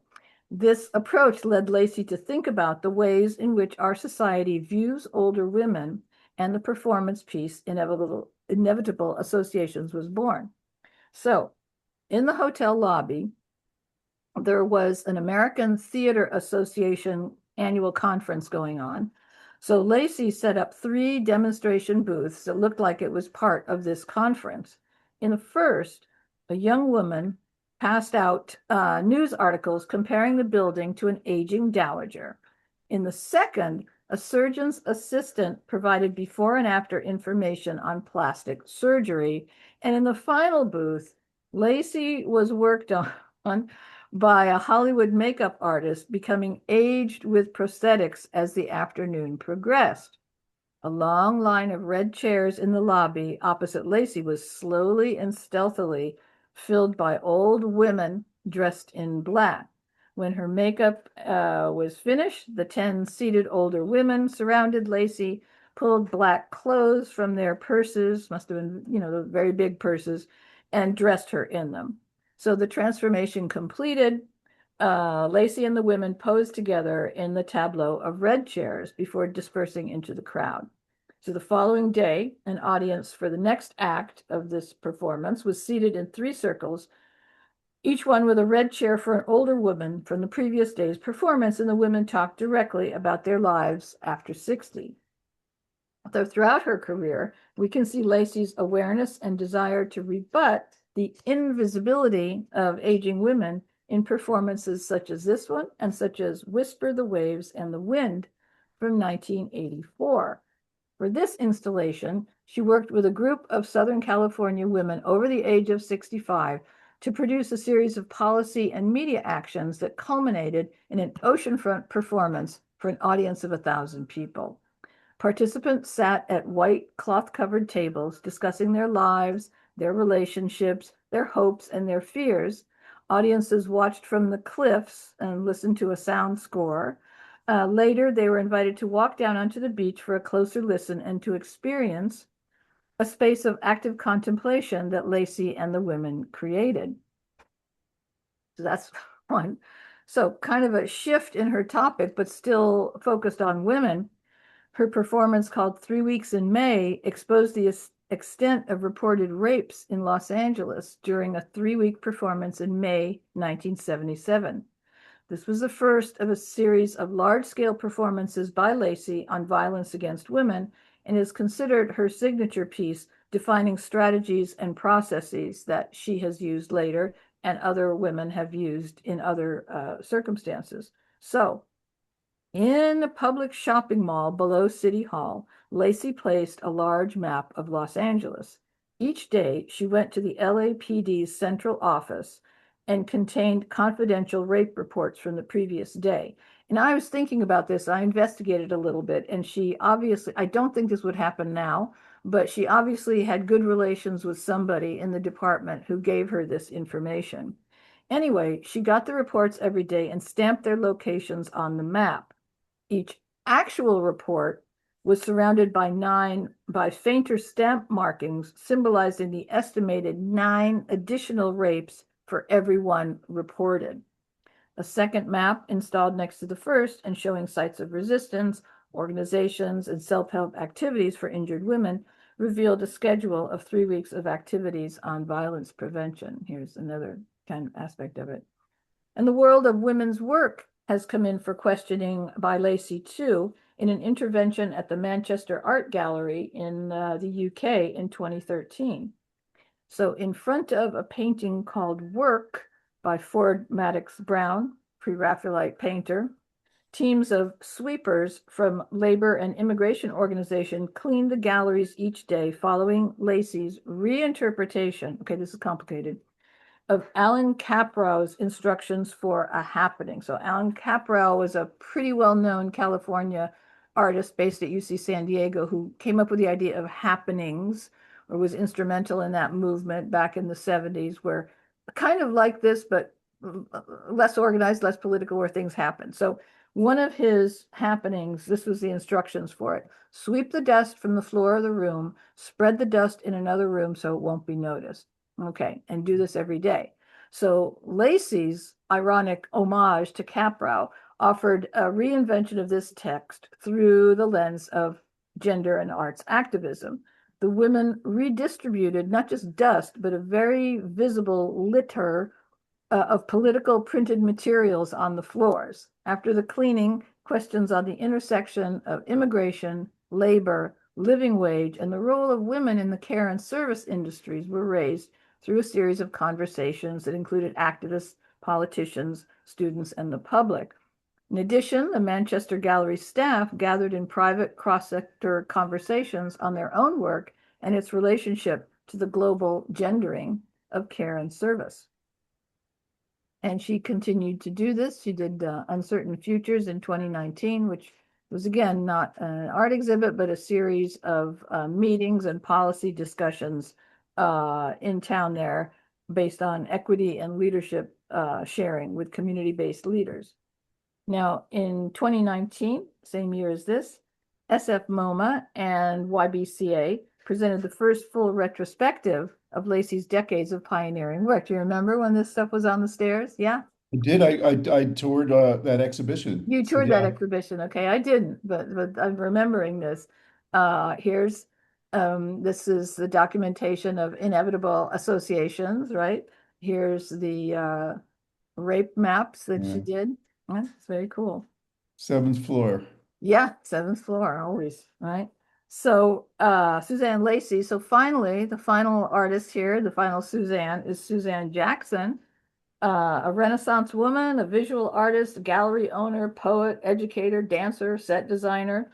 This approach led Lacy to think about the ways in which our society views older women, and the performance piece Inevitable Associations was born. So in the hotel lobby, there was an American Theater Association annual conference going on. So Lacy set up 3 demonstration booths that looked like it was part of this conference. In the first, a young woman passed out news articles comparing the building to an aging dowager. In the second, a surgeon's assistant provided before and after information on plastic surgery. And in the final booth, Lacy was worked on by a Hollywood makeup artist, becoming aged with prosthetics as the afternoon progressed. A long line of red chairs in the lobby opposite Lacy was slowly and stealthily filled by old women dressed in black. When her makeup was finished, the 10 seated older women surrounded Lacy, pulled black clothes from their purses, must have been, the very big purses, and dressed her in them. So the transformation completed, Lacy and the women posed together in the tableau of red chairs before dispersing into the crowd. So the following day, an audience for the next act of this performance was seated in 3 circles, each one with a red chair for an older woman from the previous day's performance, and the women talked directly about their lives after 60. Though throughout her career, we can see Lacy's awareness and desire to rebut the invisibility of aging women in performances such as this one and such as Whisper the Waves and the Wind from 1984. For this installation, she worked with a group of Southern California women over the age of 65 to produce a series of policy and media actions that culminated in an oceanfront performance for an audience of 1,000 people. Participants sat at white cloth-covered tables discussing their lives, their relationships, their hopes, and their fears. Audiences watched from the cliffs and listened to a sound score. Later, they were invited to walk down onto the beach for a closer listen and to experience a space of active contemplation that Lacy and the women created. So that's one. So kind of a shift in her topic, but still focused on women. Her performance, called 3 Weeks in May, exposed the extent of reported rapes in Los Angeles during a 3-week performance in May 1977. This was the first of a series of large-scale performances by Lacy on violence against women and is considered her signature piece, defining strategies and processes that she has used later and other women have used in other circumstances. So, in a public shopping mall below City Hall, Lacy placed a large map of Los Angeles. Each day, she went to the LAPD's central office and contained confidential rape reports from the previous day. And I was thinking about this. I investigated a little bit, and she obviously, I don't think this would happen now, but she obviously had good relations with somebody in the department who gave her this information. Anyway, she got the reports every day and stamped their locations on the map. Each actual report was surrounded by fainter stamp markings symbolizing the estimated 9 additional rapes for every one reported. A second map installed next to the first and showing sites of resistance, organizations, and self-help activities for injured women revealed a schedule of 3 weeks of activities on violence prevention. Here's another kind of aspect of it. And the world of women's work has come in for questioning by Lacy too, in an intervention at the Manchester Art Gallery in the UK in 2013. So in front of a painting called Work by Ford Madox Brown, pre-Raphaelite painter, teams of sweepers from labor and immigration organization cleaned the galleries each day following Lacy's reinterpretation, okay, this is complicated, of Alan Caprow's instructions for a happening. So Alan Caprow was a pretty well-known California artist based at UC San Diego who came up with the idea of happenings, or was instrumental in that movement back in the 70s, where kind of like this, but less organized, less political, where things happen. So one of his happenings, this was the instructions for it: sweep the dust from the floor of the room, spread the dust in another room so it won't be noticed. Okay, and do this every day. So Lacy's ironic homage to Caprow offered a reinvention of this text through the lens of gender and arts activism. The women redistributed not just dust, but a very visible litter of political printed materials on the floors. After the cleaning, questions on the intersection of immigration, labor, living wage, and the role of women in the care and service industries were raised through a series of conversations that included activists, politicians, students, and the public. In addition, the Manchester Gallery staff gathered in private cross-sector conversations on their own work and its relationship to the global gendering of care and service. And she continued to do this. She did Uncertain Futures in 2019, which was, again, not an art exhibit, but a series of meetings and policy discussions in town there based on equity and leadership sharing with community-based leaders. Now, in 2019, same year as this, SF MoMA and YBCA presented the first full retrospective of Lacy's decades of pioneering work. Do you remember when this stuff was on the stairs? Yeah? I did. I toured that exhibition. You So toured that yeah. exhibition. Okay, I didn't, but I'm remembering this. Here's this is the documentation of inevitable associations, right? Here's the rape maps that she did. Yeah, it's very cool. 7th floor. Yeah, 7th floor, always, right? So Suzanne Lacy. So finally, the final artist here, the final Suzanne, is Suzanne Jackson, a Renaissance woman, a visual artist, gallery owner, poet, educator, dancer, set designer.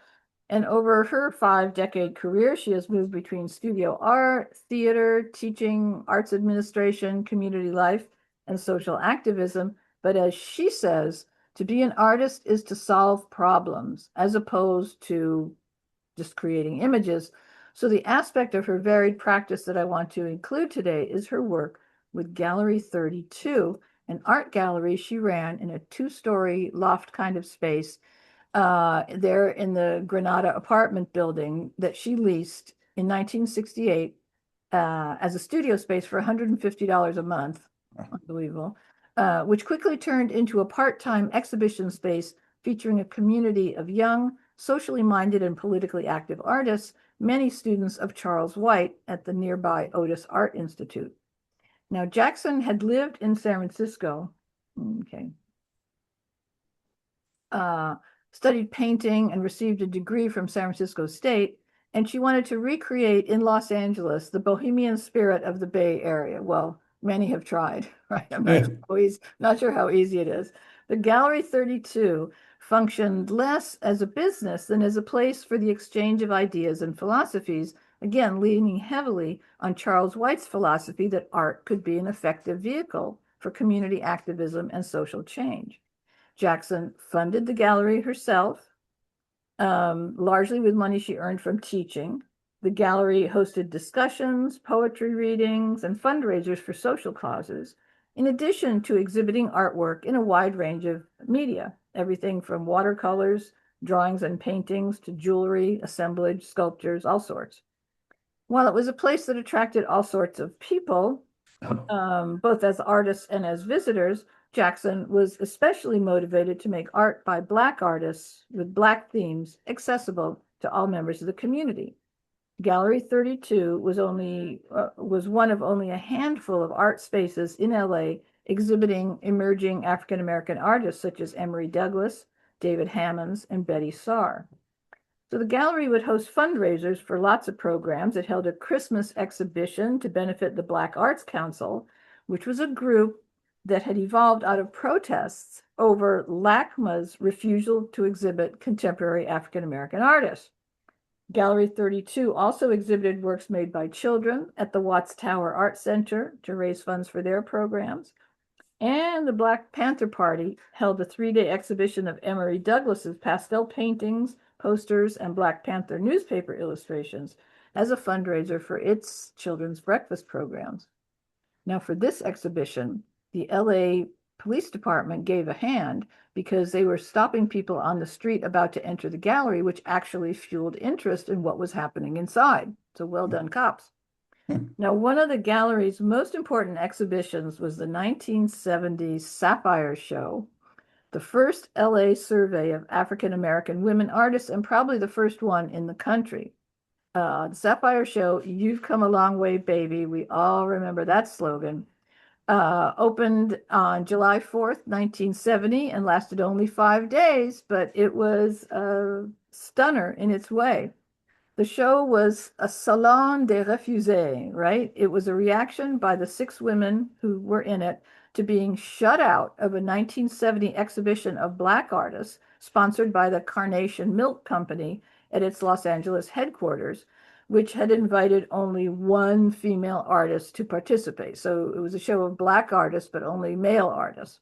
And over her 5-decade career, she has moved between studio art, theater, teaching, arts administration, community life, and social activism. But as she says, to be an artist is to solve problems as opposed to just creating images. So the aspect of her varied practice that I want to include today is her work with Gallery 32, an art gallery she ran in a 2-story loft kind of space there in the Granada apartment building that she leased in 1968 as a studio space for $150 a month. Unbelievable. Which quickly turned into a part-time exhibition space featuring a community of young, socially minded, and politically active artists, many students of Charles White at the nearby Otis Art Institute. Now, Jackson had lived in San Francisco. Okay. Studied painting and received a degree from San Francisco State, and she wanted to recreate in Los Angeles the bohemian spirit of the Bay Area. Well, many have tried, right? I'm not sure how easy it is. The Gallery 32 functioned less as a business than as a place for the exchange of ideas and philosophies, again, leaning heavily on Charles White's philosophy that art could be an effective vehicle for community activism and social change. Jackson funded the gallery herself, largely with money she earned from teaching. The gallery hosted discussions, poetry readings, and fundraisers for social causes, in addition to exhibiting artwork in a wide range of media, everything from watercolors, drawings and paintings, to jewelry, assemblage, sculptures, all sorts. While it was a place that attracted all sorts of people, both as artists and as visitors, Jackson was especially motivated to make art by Black artists with Black themes accessible to all members of the community. Gallery 32 was one of only a handful of art spaces in LA exhibiting emerging African American artists such as Emory Douglas, David Hammonds, and Betty Saar. So the gallery would host fundraisers for lots of programs. It held a Christmas exhibition to benefit the Black Arts Council, which was a group that had evolved out of protests over LACMA's refusal to exhibit contemporary African American artists. Gallery 32 also exhibited works made by children at the Watts Tower Art Center to raise funds for their programs. And the Black Panther Party held a 3-day exhibition of Emory Douglas's pastel paintings, posters, and Black Panther newspaper illustrations as a fundraiser for its children's breakfast programs. Now, for this exhibition, the LA Police Department gave a hand because they were stopping people on the street about to enter the gallery, which actually fueled interest in what was happening inside. So well done, cops. Now, one of the gallery's most important exhibitions was the 1970 Sapphire Show, the first LA survey of African American women artists, and probably the first one in the country. The Sapphire Show, you've come a long way, baby. We all remember that slogan. Opened on July 4th, 1970, and lasted only 5 days, but it was a stunner in its way. The show was a salon des refusés, right? It was a reaction by the 6 women who were in it to being shut out of a 1970 exhibition of Black artists sponsored by the Carnation Milk Company at its Los Angeles headquarters, which had invited only one female artist to participate. So it was a show of Black artists, but only male artists.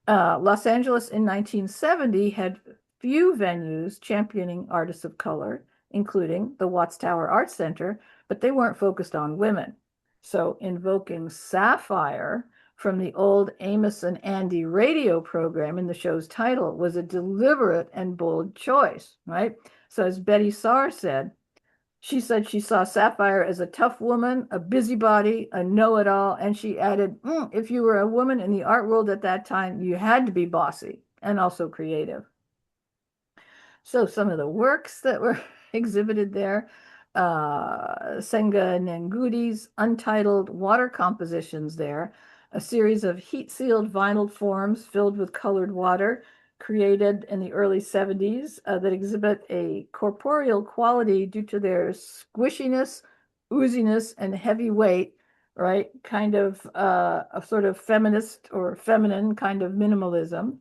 Los Angeles in 1970 had few venues championing artists of color, including the Watts Tower Art Center, but they weren't focused on women. So invoking Sapphire from the old Amos and Andy radio program in the show's title was a deliberate and bold choice, right? So as Betty Saar said, she said she saw Sapphire as a tough woman, a busybody, a know-it-all, and she added, if you were a woman in the art world at that time, you had to be bossy and also creative. So some of the works that were exhibited there, Senga Nenguti's untitled water compositions there, a series of heat-sealed vinyl forms filled with colored water created in the early 70s that exhibit a corporeal quality due to their squishiness, ooziness, and heavy weight, right? Kind of a sort of feminist or feminine kind of minimalism.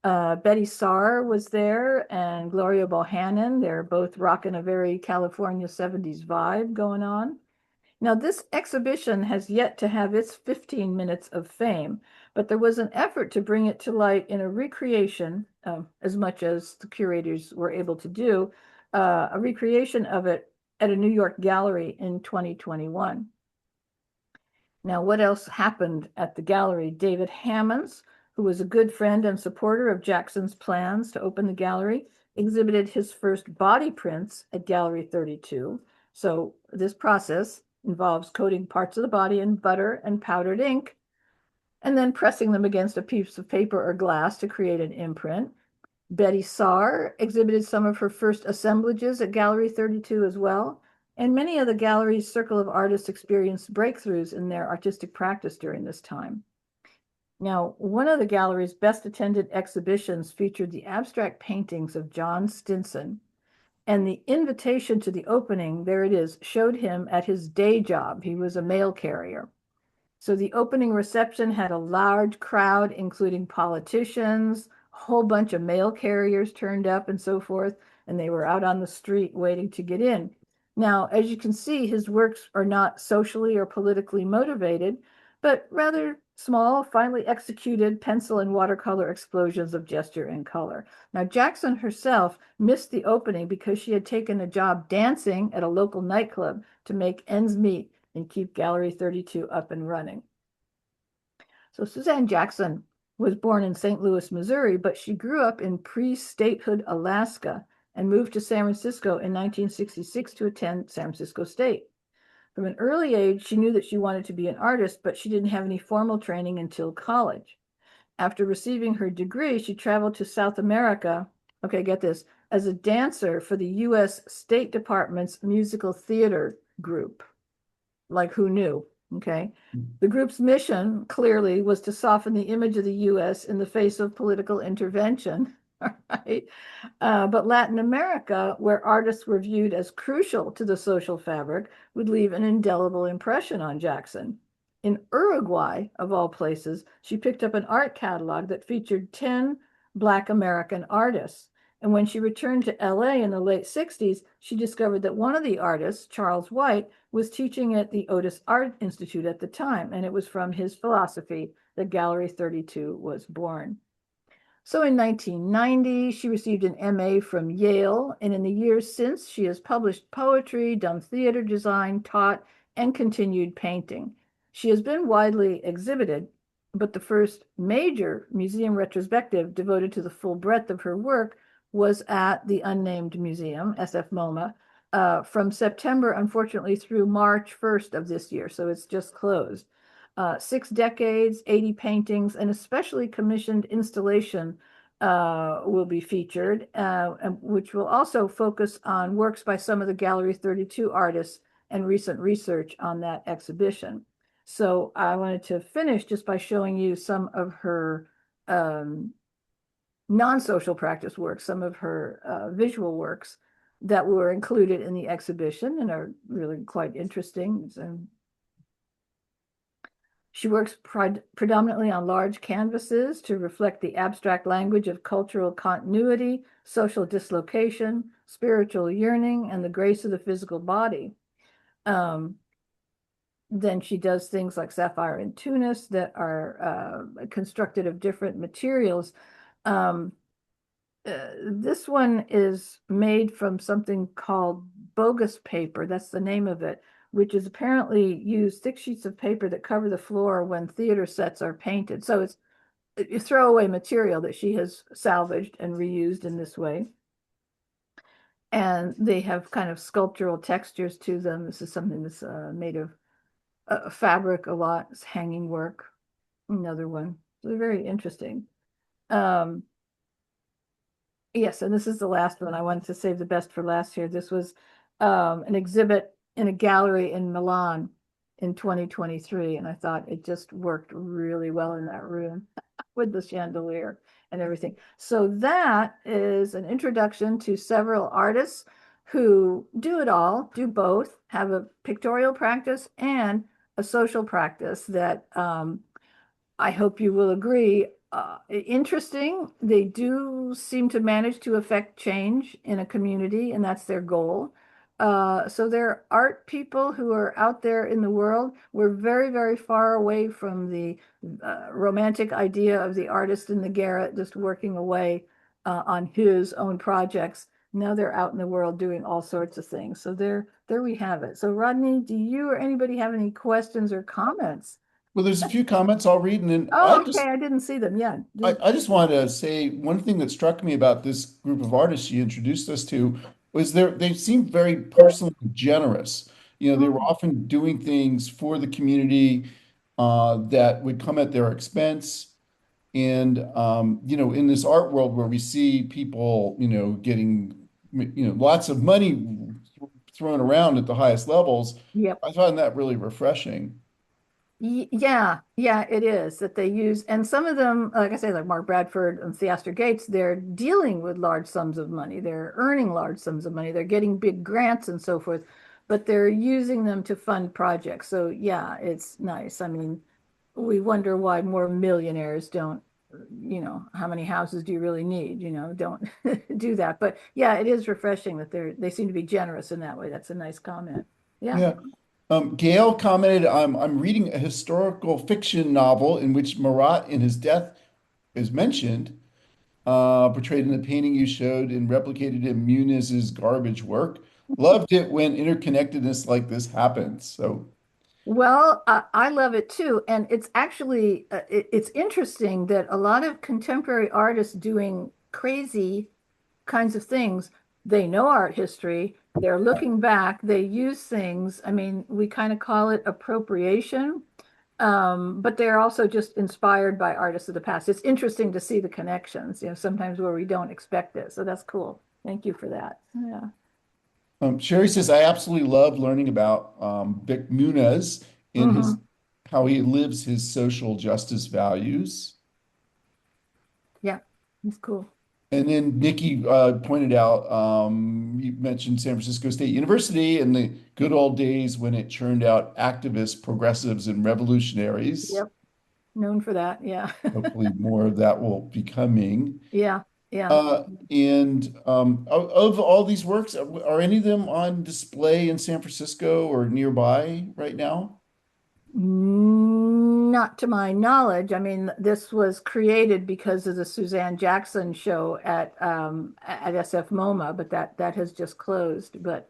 Betty Saar was there and Gloria Bohannon. They're both rocking a very California 70s vibe going on. Now, this exhibition has yet to have its 15 minutes of fame, but there was an effort to bring it to light in a recreation, as much as the curators were able to do, a recreation of it at a New York gallery in 2021. Now, what else happened at the gallery? David Hammonds, who was a good friend and supporter of Jackson's plans to open the gallery, exhibited his first body prints at Gallery 32. So this process involves coating parts of the body in butter and powdered ink, and then pressing them against a piece of paper or glass to create an imprint. Betty Saar exhibited some of her first assemblages at Gallery 32 as well, and many of the gallery's circle of artists experienced breakthroughs in their artistic practice during this time. Now, one of the gallery's best attended exhibitions featured the abstract paintings of John Stinson, and the invitation to the opening, there it is, showed him at his day job. He was a mail carrier. So the opening reception had a large crowd, including politicians, a whole bunch of mail carriers turned up and so forth, and they were out on the street waiting to get in. Now, as you can see, his works are not socially or politically motivated, but rather small, finely executed pencil and watercolor explosions of gesture and color. Now, Jackson herself missed the opening because she had taken a job dancing at a local nightclub to make ends meet and keep Gallery 32 up and running. So Suzanne Jackson was born in St. Louis, Missouri, but she grew up in pre-statehood Alaska and moved to San Francisco in 1966 to attend San Francisco State. From an early age, she knew that she wanted to be an artist, but she didn't have any formal training until college. After receiving her degree, she traveled to South America, okay, get this, as a dancer for the U.S. State Department's musical theater group. Like, who knew? Okay. The group's mission clearly was to soften the image of the U.S. in the face of political intervention. All right. But Latin America, where artists were viewed as crucial to the social fabric, would leave an indelible impression on Jackson. In Uruguay, of all places, she picked up an art catalog that featured 10 Black American artists. And when she returned to LA in the late 60s, she discovered that one of the artists, Charles White, was teaching at the Otis Art Institute at the time, and it was from his philosophy that Gallery 32 was born. So in 1990, she received an MA from Yale, and in the years since, she has published poetry, done theater design, taught, and continued painting. She has been widely exhibited, but the first major museum retrospective devoted to the full breadth of her work was at the Unnamed Museum, SF MoMA, from September, unfortunately, through March 1st of this year, so it's just closed. 6 decades, 80 paintings, and a specially commissioned installation will be featured, which will also focus on works by some of the Gallery 32 artists and recent research on that exhibition. So I wanted to finish just by showing you some of her non-social practice works, some of her visual works that were included in the exhibition and are really quite interesting. She works predominantly on large canvases to reflect the abstract language of cultural continuity, social dislocation, spiritual yearning, and the grace of the physical body. Then she does things like sapphire and Tunis that are constructed of different materials. This one is made from something called bogus paper. That's the name of it, which is apparently used 6 sheets of paper that cover the floor when theater sets are painted. So it's throwaway material that she has salvaged and reused in this way. And they have kind of sculptural textures to them. This is something that's made of fabric a lot. It's hanging work. Another one. So they're very interesting. Yes, and this is the last one. I wanted to save the best for last here. This was an exhibit in a gallery in Milan in 2023, and I thought it just worked really well in that room with the chandelier and everything. So that is an introduction to several artists who do it all, do both, have a pictorial practice and a social practice that I hope you will agree interesting. They do seem to manage to affect change in a community, and that's their goal. So they're art people who are out there in the world. We're very, very far away from the romantic idea of the artist in the garret just working away on his own projects. Now they're out in the world doing all sorts of things. So there we have it. So Rodney, do you or anybody have any questions or comments? Well, there's a few comments I'll read, and then Oh, okay. I didn't see them. Yeah. I just wanted to say one thing that struck me about this group of artists you introduced us to was they seemed very personally generous. You know, they were Mm, often doing things for the community that would come at their expense. And you know, in this art world where we see people, you know, getting, you know, lots of money thrown around at the highest levels, yep. I find that really refreshing. Yeah, yeah, it is that they use, and some of them, like I say, like Mark Bradford and Theaster Gates, they're dealing with large sums of money. They're earning large sums of money. They're getting big grants and so forth, but they're using them to fund projects. So yeah, it's nice. I mean, we wonder why more millionaires don't, how many houses do you really need? Don't do that. But yeah, it is refreshing that they seem to be generous in that way. That's a nice comment. Yeah. Yeah. Gail commented, I'm reading a historical fiction novel in which Marat in his death is mentioned, portrayed in the painting you showed and replicated in Muniz's garbage work. Loved it when interconnectedness like this happens. So, Well, I love it too, and it's actually it's interesting that a lot of contemporary artists doing crazy kinds of things, they know art history, they're looking back, they use things. I mean, we kind of call it appropriation, but they're also just inspired by artists of the past. It's interesting to see the connections, sometimes where we don't expect it. So that's cool. Thank you for that. Yeah. Sherry says, I absolutely love learning about Vik Muniz and his Hmm. how he lives his social justice values. Yeah, it's cool. And then Nikki pointed out, you mentioned San Francisco State University and the good old days when it churned out activists, progressives, and revolutionaries. Yep, known for that. Yeah. Hopefully, more of that will be coming. Yeah, yeah. And of all these works, are any of them on display in San Francisco or nearby right now? Not to my knowledge. I mean, this was created because of the Suzanne Jackson show at SF MoMA, but that has just closed. But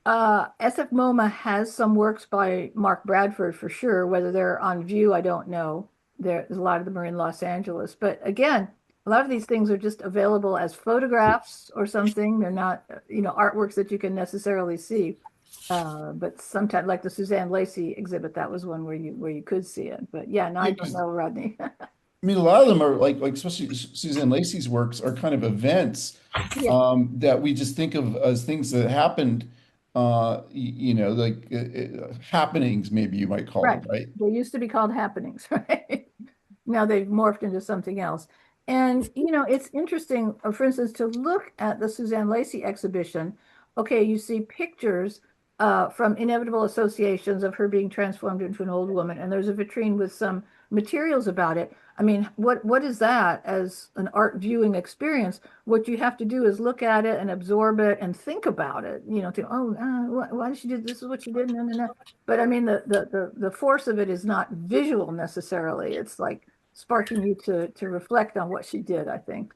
SF MoMA has some works by Mark Bradford for sure. Whether they're on view, I don't know. There's a lot of them are in Los Angeles. But again, a lot of these things are just available as photographs or something. They're not, artworks that you can necessarily see. But sometimes, like the Suzanne Lacy exhibit, that was one where you could see it. But yeah, no, I Yeah, don't 'cause know, Rodney. I mean, a lot of them are like especially Suzanne Lacy's works are kind of events Yeah, that we just think of as things that happened, you know, like happenings, maybe you might call right. them, right? They used to be called happenings, right? Now they've morphed into something else. And, it's interesting, for instance, to look at the Suzanne Lacy exhibition. Okay, you see pictures from inevitable associations of her being transformed into an old woman, and there's a vitrine with some materials about it. I mean, what is that as an art viewing experience? What you have to do is look at it and absorb it and think about it. Think, oh, why did she do this? Is what she did. No, no, no. But I mean, the force of it is not visual necessarily. It's like sparking you to reflect on what she did, I think.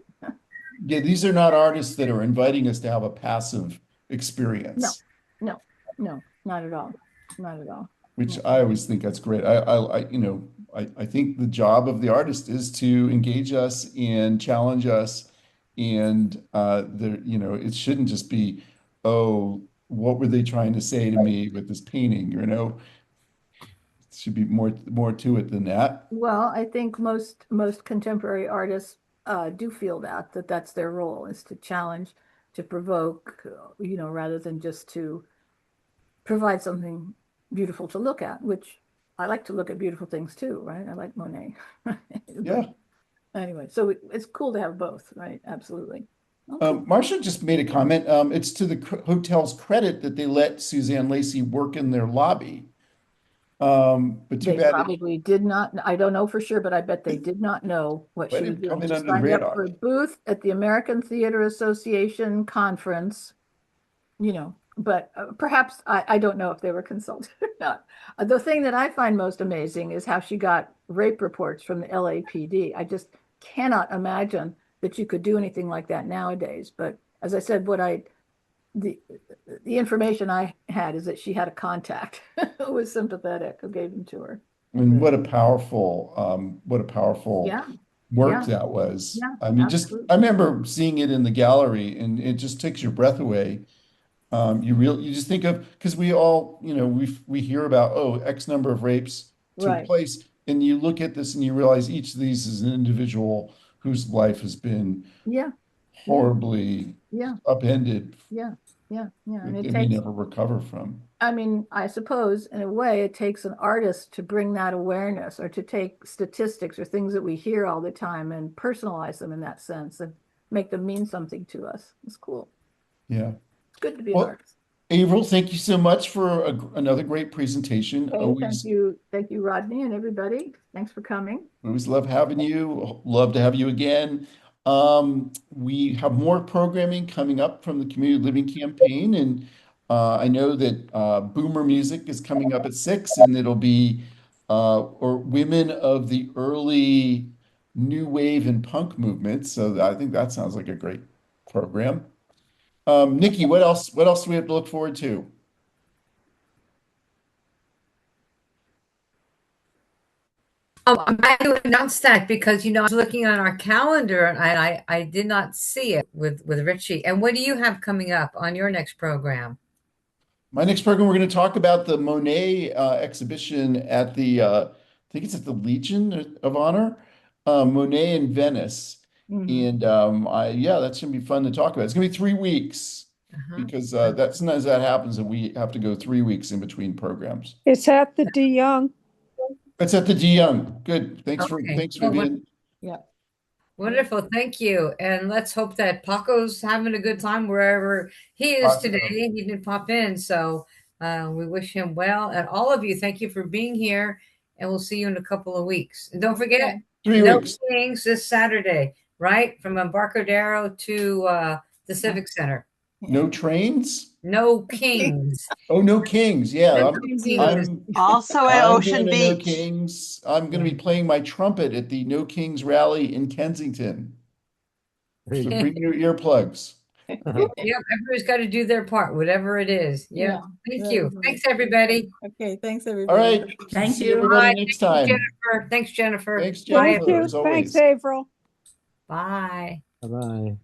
Yeah, these are not artists that are inviting us to have a passive No, experience, no, no, not at all. Not at all. which No. I always think that's great. You know, I think the job of the artist is to engage us and challenge us, and you know, it shouldn't just be, oh, what were they trying to say to me with this painting? You know, it should be more to it than that. Well, I think most contemporary artists do feel that that's their role is to challenge, to provoke, rather than just to provide something beautiful to look at, which I like to look at beautiful things too, right? I like Monet. But Yeah. anyway, so it's cool to have both, right? Absolutely. Okay. Marcia just made a comment. It's to the hotel's credit that they let Suzanne Lacy work in their lobby. But too They bad probably did not, I don't know for sure, but I bet they did not know what let she was him come doing. in She under the signed up radar. for a booth at the American Theater Association conference, but perhaps I don't know if they were consulted or not. The thing that I find most amazing is how she got rape reports from the LAPD. I just cannot imagine that you could do anything like that nowadays. But as I said, the the information I had is that she had a contact who was sympathetic, who gave them to her. And But what a powerful yeah, work yeah, that was. yeah, I mean, just I absolutely. remember seeing it in the gallery, and it just takes your breath away. You just think of because we all, we hear about, oh, X number of rapes took Right. place, and you look at this and you realize each of these is an individual whose life has been Yeah, yeah, horribly yeah, upended yeah, yeah, yeah. And that it they may takes, never recover from. I mean, I suppose in a way it takes an artist to bring that awareness or to take statistics or things that we hear all the time and personalize them in that sense and make them mean something to us. It's cool. Yeah. It's good to be an Well, artist. Avril, thank you so much for another great presentation. Hey, thank you. Thank you, Rodney, and everybody. Thanks for coming. Always love having you. Love to have you again. We have more programming coming up from the Community Living Campaign, and I know that Boomer Music is coming up at 6, and it'll be or women of the early new wave and punk movement. So I think that sounds like a great program. Nikki, what else? What else do we have to look forward to? I'm glad you announced that because I was looking on our calendar and I did not see it with Richie. And what do you have coming up on your next program? My next program, we're going to talk about the Monet exhibition at I think it's at the Legion of Honor, Monet in Venice. Mhm. And yeah, that's going to be fun to talk about. It's going to be 3 weeks Uh-huh. because sometimes that happens and we have to go 3 weeks in between programs. It's at the De Young. It's at the De Young. Good. Okay. Thanks, Well, Vivian. Yeah. wonderful. Thank you. And let's hope that Paco's having a good time wherever he is today. Awesome. He didn't pop in. So we wish him well. And all of you, thank you for being here. And we'll see you in a couple of weeks. And don't Okay. forget, Three no weeks. Kings this Saturday, right? From Embarcadero to the Civic Center. Yeah. No trains? No Kings. Oh, no Kings. No Yeah, Kings. I'm Also at I'm going Ocean to No Beach. Kings. I'm going to be playing my trumpet at the No Kings rally in Kensington. So bring your earplugs. Yep, everybody's got to do their part, whatever it is. Yeah. Yeah. Thank Very you. good. Thanks, everybody. Okay. Thanks, All everybody. right. Thank See you. everybody Bye. next Thank you, time. Jennifer. Thanks, Jennifer. Thanks, Bye. Thank Jennifer, you. as Thanks, always. Avril. Bye. Bye-bye.